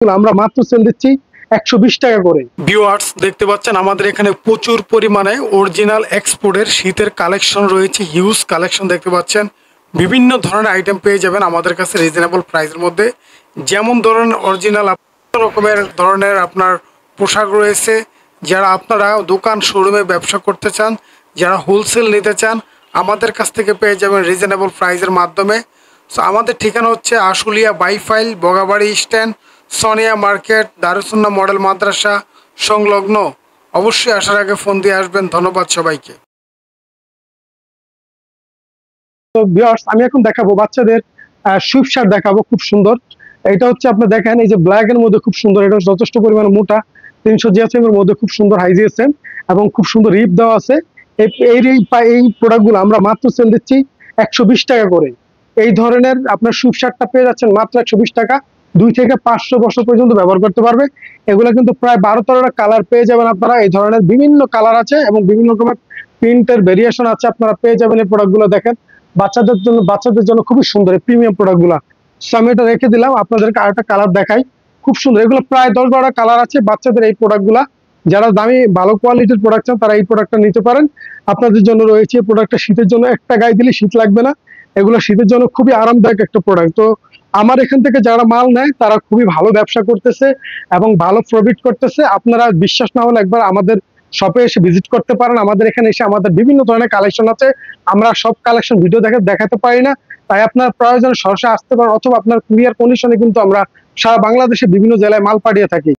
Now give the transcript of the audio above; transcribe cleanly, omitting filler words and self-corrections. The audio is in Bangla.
আমরা মাত্র সেল দিচ্ছি 120 টাকা করে। ভিউয়ার্স দেখতে পাচ্ছেন আমাদের এখানে প্রচুর পরিমাণে অরিজিনাল এক্সপোর্টের শীতের কালেকশন রয়েছে, হিউজ কালেকশন দেখতে পাচ্ছেন। বিভিন্ন ধরনের আইটেম পেয়ে যাবেন আমাদের কাছে রিজনেবল প্রাইসের মধ্যে। যেমন ধরনের অরিজিনাল ধরনের আপনার পোশাক রয়েছে। যারা আপনারা দোকান শোরুমে ব্যবসা করতে চান, যারা হোলসেল নিতে চান, আমাদের কাছ থেকে পেয়ে যাবেন রিজনেবল প্রাইসের মাধ্যমে। সো আমাদের ঠিকানা হচ্ছে Ashulia Baipail, Bogabari stand, Sonia market, Darussunnah model madrasa সংলগ্ন। অবশ্যই আসার আগে ফোন দিয়ে আসবেন। ধন্যবাদ সবাইকে। তো ভিউয়ার্স আমি এখন দেখাবো বাচ্চাদের সুইফট শার্ট দেখাবো, খুব সুন্দর। এটা হচ্ছে আপনি দেখেন, এই যে ব্ল্যাক এর মধ্যে খুব সুন্দর, এটা যথেষ্ট পরিমাণে মোটা, 300 জিএসএম এর মধ্যে খুব সুন্দর হাই জিএসএম এবং খুব সুন্দর রিপ দেওয়া আছে। এই প্রোডাক্টগুলো আমরা মাত্র সেল দিচ্ছি 120 টাকা করে। এই ধরনের আপনার সুইফট শার্টটা পেয়ে যাচ্ছেন মাত্র 120 টাকা। 2 থেকে 500 বছর পর্যন্ত ব্যবহার করতে পারবে। এগুলো কিন্তু প্রায় 12-13টা কালার পেয়ে যাবেন আপনারা। এই ধরনের বিভিন্ন কালার আছে এবং বিভিন্ন রকমের প্রিন্টের ভেরিয়েশন আছে, আপনারা পেয়ে যাবেন। এই প্রোডাক্টগুলো দেখেন, বাচ্চাদের জন্য খুবই সুন্দর এই প্রিমিয়াম প্রোডাক্টগুলো। আমি এটা রেখে দিলাম, আপনাদেরকে আরেকটা কালার দেখাই, খুব সুন্দর। এগুলো প্রায় 10-12টা কালার আছে বাচ্চাদের এই প্রোডাক্টগুলা। যারা দামি ভালো কোয়ালিটির প্রোডাক্ট চান তারা এই প্রোডাক্টটা নিতে পারেন। আপনাদের জন্য রয়েছে এই প্রোডাক্টটা, শীতের জন্য একটা গায়ে দিলে শীত লাগবে না। এগুলো শীতের জন্য খুবই আরামদায়ক একটা প্রোডাক্ট। তো আমার এখান থেকে যারা মাল নেয় তারা খুবই ভালো ব্যবসা করতেছে এবং ভালো প্রফিট করতেছে। আপনারা বিশ্বাস না হলে একবার আমাদের শপে এসে ভিজিট করতে পারেন। আমাদের এখানে এসে আমাদের বিভিন্ন ধরনের কালেকশন আছে, আমরা সব কালেকশন ভিডিও দেখাতে পারি না। তাই আপনার প্রয়োজনে সরাসরি আসতে পারেন, অথবা আপনার কুরিয়ার কন্ডিশনে কিন্তু আমরা সারা বাংলাদেশে বিভিন্ন জেলায় মাল পাঠিয়ে থাকি।